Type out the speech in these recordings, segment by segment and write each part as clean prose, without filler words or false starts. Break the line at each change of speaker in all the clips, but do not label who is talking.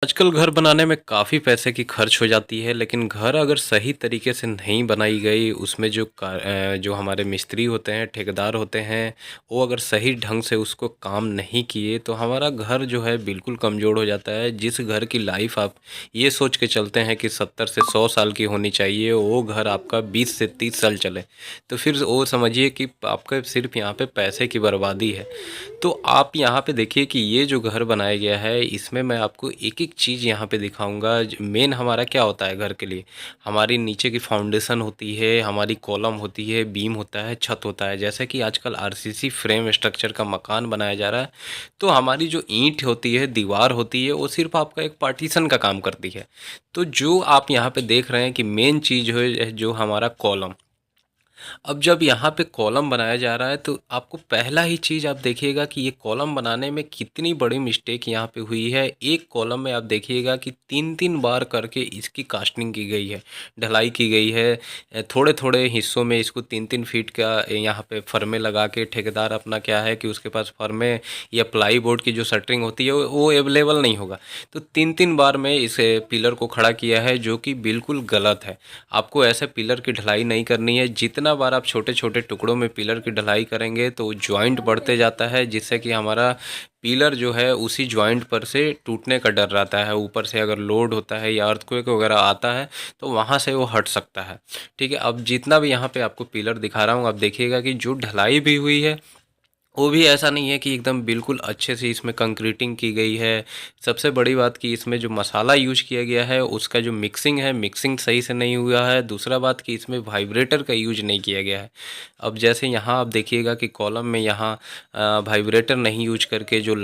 आजकल घर बनाने में काफ़ी पैसे की खर्च हो जाती है, लेकिन घर अगर सही तरीके से नहीं बनाई गई, उसमें जो हमारे मिस्त्री होते हैं, ठेकेदार होते हैं, वो अगर सही ढंग से उसको काम नहीं किए, तो हमारा घर जो है बिल्कुल कमज़ोर हो जाता है। जिस घर की लाइफ आप ये सोच के चलते हैं कि 70 से 100 साल की होनी चाहिए, वो घर आपका 20 से 30 साल चले, तो फिर वो समझिए कि आपका सिर्फ यहाँ पे पैसे की बर्बादी है। तो आप यहाँ पे देखिए कि ये जो घर बनाया गया है, इसमें मैं आपको एक-एक चीज़ यहाँ पे दिखाऊँगा। ज मेन हमारा क्या होता है घर के लिए, हमारी नीचे की फाउंडेशन होती है, हमारी कॉलम होती है, बीम होता है, छत होता है। जैसे कि आजकल आरसीसी फ्रेम स्ट्रक्चर का मकान बनाया जा रहा है, तो हमारी जो ईंट होती है, दीवार होती है, वो सिर्फ़ आपका एक पार्टीशन का काम करती है। तो जो आप यहाँ पे देख रहे हैं कि मेन चीज़ है जो हमारा कॉलम। अब जब यहाँ पे कॉलम बनाया जा रहा है, तो आपको पहला ही चीज़ आप देखिएगा कि ये कॉलम बनाने में कितनी बड़ी मिस्टेक यहाँ पे हुई है। एक कॉलम में आप देखिएगा कि 3-3 बार करके इसकी कास्टिंग की गई है, ढलाई की गई है। थोड़े-थोड़े हिस्सों में इसको 3-3 फीट का यहाँ पे फ़रमें लगा के ठेकेदार अपना क्या है कि उसके पास फ़रमें या प्लाई बोर्ड की जो शटरिंग होती है, वो अवेलेबल नहीं होगा। तो 3-3 बार में इस पिलर को खड़ा किया है, जो कि बिल्कुल गलत है। आपको ऐसे पिलर की ढलाई नहीं करनी है। जितना बार आप छोटे-छोटे टुकड़ों में पिलर की ढलाई करेंगे, तो जॉइंट बढ़ते जाता है, जिससे कि हमारा पिलर जो है उसी जॉइंट पर से टूटने का डर रहता है। ऊपर से अगर लोड होता है या अर्थक्वेक वगैरह आता है, तो वहाँ से वो हट सकता है। ठीक है? अब जितना भी यहाँ पे आपको पिलर दिखा रहा हूँ, आप देखिएगा कि जो ढलाई भी हुई है, वो भी ऐसा नहीं है कि एकदम बिल्कुल अच्छे से इसमें कंक्रीटिंग की गई है। सबसे बड़ी बात कि इसमें जो मसाला यूज़ किया गया है, उसका जो मिक्सिंग है, मिक्सिंग सही से नहीं हुआ है। दूसरा बात कि इसमें वाइब्रेटर का यूज़ नहीं किया गया है। अब जैसे यहाँ आप देखिएगा कि कॉलम में यहाँ वाइब्रेटर नहीं यूज़ करके जो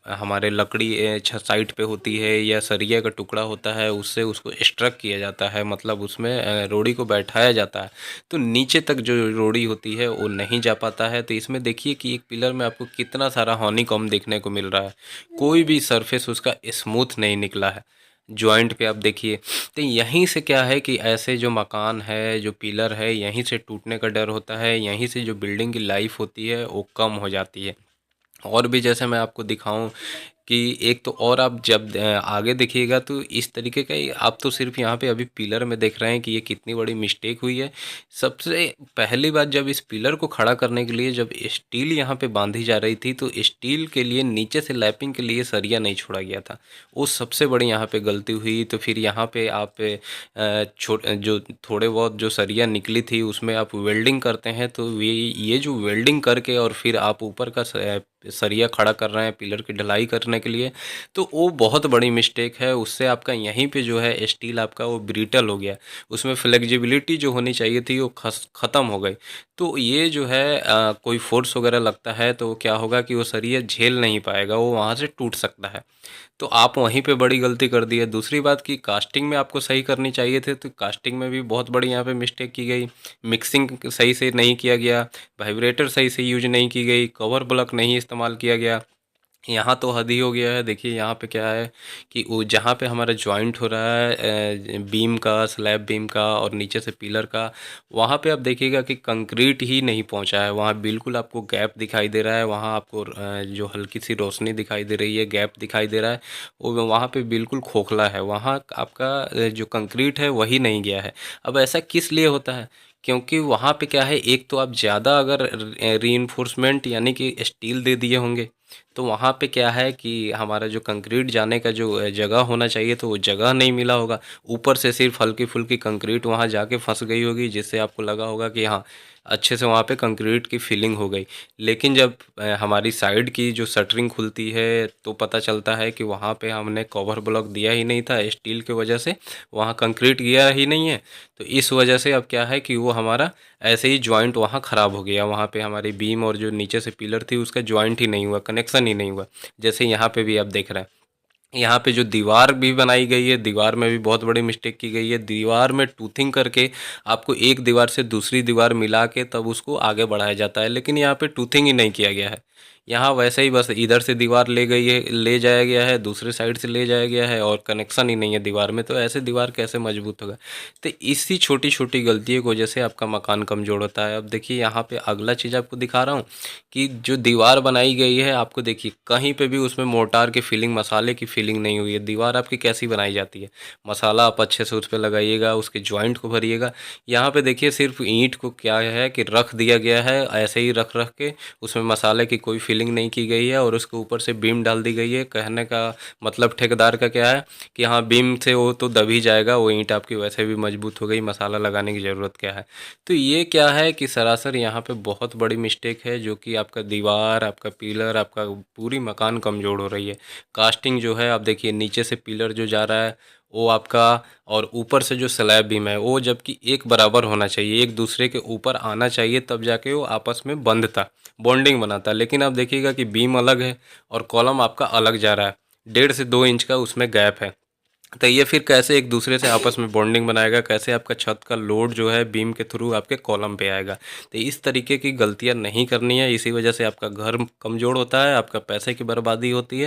हमारे लकड़ी साइड पे होती है या सरिया का टुकड़ा होता है, उससे उसको स्ट्रक किया जाता है, मतलब उसमें रोड़ी को बैठाया जाता है। तो नीचे तक जो रोड़ी होती है वो नहीं जा पाता है। तो इसमें देखिए कि एक पिलर में आपको कितना सारा हनीकॉम्ब देखने को मिल रहा है, कोई भी सरफेस उसका स्मूथ नहीं निकला है। जॉइंट पे आप देखिए, तो यहीं से क्या है कि ऐसे जो मकान है, जो पिलर है, यहीं से टूटने का डर होता है, यहीं से जो बिल्डिंग की लाइफ होती है वो कम हो जाती है। और भी जैसे मैं आपको दिखाऊं कि एक तो और आप जब आगे देखिएगा, तो इस तरीके का ही आप तो सिर्फ यहाँ पे अभी पिलर में देख रहे हैं कि ये कितनी बड़ी मिस्टेक हुई है। सबसे पहली बात, जब इस पिलर को खड़ा करने के लिए जब स्टील यहाँ पे बांधी जा रही थी, तो स्टील के लिए नीचे से लैपिंग के लिए सरिया नहीं छोड़ा गया था। वो सबसे बड़ी यहाँ पे गलती हुई। तो फिर यहाँ पे आप छोट जो थोड़े बहुत जो सरिया निकली थी, उसमें आप वेल्डिंग करते हैं, तो ये जो वेल्डिंग करके और फिर आप ऊपर का सरिया खड़ा कर रहे हैं पिलर की ढलाई करने के लिए, तो वो बहुत बड़ी मिस्टेक है। उससे आपका यहीं पे जो है स्टील आपका वो ब्रिटल हो गया, उसमें फ्लेक्सिबिलिटी जो होनी चाहिए थी वो ख़त्म हो गई। तो ये जो है कोई फोर्स वगैरह लगता है, तो क्या होगा कि वो सरिया झेल नहीं पाएगा, वो वहाँ से टूट सकता है। तो आप वहीं पे बड़ी गलती कर दी है। दूसरी बात कि कास्टिंग में आपको सही करनी चाहिए थे, तो कास्टिंग में भी बहुत बड़ी यहाँ पे मिस्टेक की गई। मिक्सिंग सही से नहीं किया गया, वाइब्रेटर सही से यूज नहीं की गई, कवर ब्लॉक नहीं इस्तेमाल किया गया। यहाँ तो हद ही हो गया है। देखिए यहाँ पे क्या है कि वो जहाँ पे हमारा जॉइंट हो रहा है बीम का, स्लैब बीम का और नीचे से पिलर का, वहाँ पे आप देखिएगा कि कंक्रीट ही नहीं पहुँचा है। वहाँ बिल्कुल आपको गैप दिखाई दे रहा है। वहाँ आपको जो हल्की सी रोशनी दिखाई दे रही है, गैप दिखाई दे रहा है, वो वहाँ पे बिल्कुल खोखला है। वहाँ आपका जो कंक्रीट है वही नहीं गया है। अब ऐसा किस लिए होता है? क्योंकि वहाँ पे क्या है, एक तो आप ज़्यादा अगर रीइंफोर्समेंट यानी कि स्टील दे दिए होंगे, तो वहाँ पे क्या है कि हमारा जो कंक्रीट जाने का जो जगह होना चाहिए, तो वो जगह नहीं मिला होगा। ऊपर से सिर्फ हल्की-फुल्की कंक्रीट वहाँ जाके फँस गई होगी, जिससे आपको लगा होगा कि हाँ, अच्छे से वहाँ पे कंक्रीट की फिलिंग हो गई। लेकिन जब हमारी साइड की जो शटरिंग खुलती है, तो पता चलता है कि वहाँ पे हमने कवर ब्लॉक दिया ही नहीं था स्टील की वजह से, वहाँ कंक्रीट गया ही नहीं है। तो इस वजह से अब क्या है कि वो हमारा ऐसे ही जॉइंट वहाँ ख़राब हो गया। वहाँ पे हमारी बीम और जो नीचे से पिलर थी उसका जॉइंट ही नहीं हुआ, कनेक्शन ही नहीं हुआ। जैसे यहाँ पे भी आप देख रहे हैं। यहाँ पे जो दीवार भी बनाई गई है, दीवार में भी बहुत बड़ी मिस्टेक की गई है। दीवार में टूथिंग करके आपको एक दीवार से दूसरी दीवार मिला के तब उसको आगे बढ़ाया जाता है, लेकिन यहाँ पे टूथिंग ही नहीं किया गया है। यहाँ वैसे ही बस इधर से दीवार ले जाया गया है, दूसरे साइड से ले जाया गया है और कनेक्शन ही नहीं है दीवार में, तो ऐसे दीवार कैसे मजबूत होगा। तो इसी छोटी छोटी गलतियों की वजह से आपका मकान कमज़ोर होता है। अब देखिए यहाँ पे अगला चीज़ आपको दिखा रहा हूँ कि जो दीवार बनाई गई है, आपको देखिए कहीं पे भी उसमें मोर्टार की फीलिंग, मसाले की फीलिंग नहीं हुई है। दीवार आपकी कैसी बनाई जाती है, मसाला आप अच्छे से उस पे लगाइएगा, उसके जॉइंट को भरिएगा। यहाँ पे देखिए सिर्फ ईंट को क्या है कि रख दिया गया है, ऐसे ही रख रख के उसमें मसाले की कोई फीलिंग नहीं की गई है और उसके ऊपर से बीम डाल दी गई है। कहने का मतलब ठेकेदार का क्या है कि हाँ बीम से वो तो दब ही जाएगा, वो ईंट आपकी वैसे भी मजबूत हो गई, मसाला लगाने की ज़रूरत क्या है। तो ये क्या है कि सरासर यहाँ पे बहुत बड़ी मिस्टेक है, जो कि आपका दीवार, आपका पिलर, आपका पूरी मकान कमज़ोर हो रही है। कास्टिंग जो है आप देखिए, नीचे से पिलर जो जा रहा है वो आपका, और ऊपर से जो स्लैब बीम है वो जबकि एक बराबर होना चाहिए, एक दूसरे के ऊपर आना चाहिए, तब जाके वो आपस में बंधता, बॉन्डिंग बनाता। लेकिन आप देखिएगा कि बीम अलग है और कॉलम आपका अलग जा रहा है, 1.5 से 2 इंच का उसमें गैप है। तो ये फिर कैसे एक दूसरे से आपस में बॉन्डिंग बनाएगा, कैसे आपका छत का लोड जो है बीम के थ्रू आपके कॉलम पे आएगा। तो इस तरीके की गलतियां नहीं करनी है, इसी वजह से आपका घर कमज़ोर होता है, आपका पैसे की बर्बादी होती है।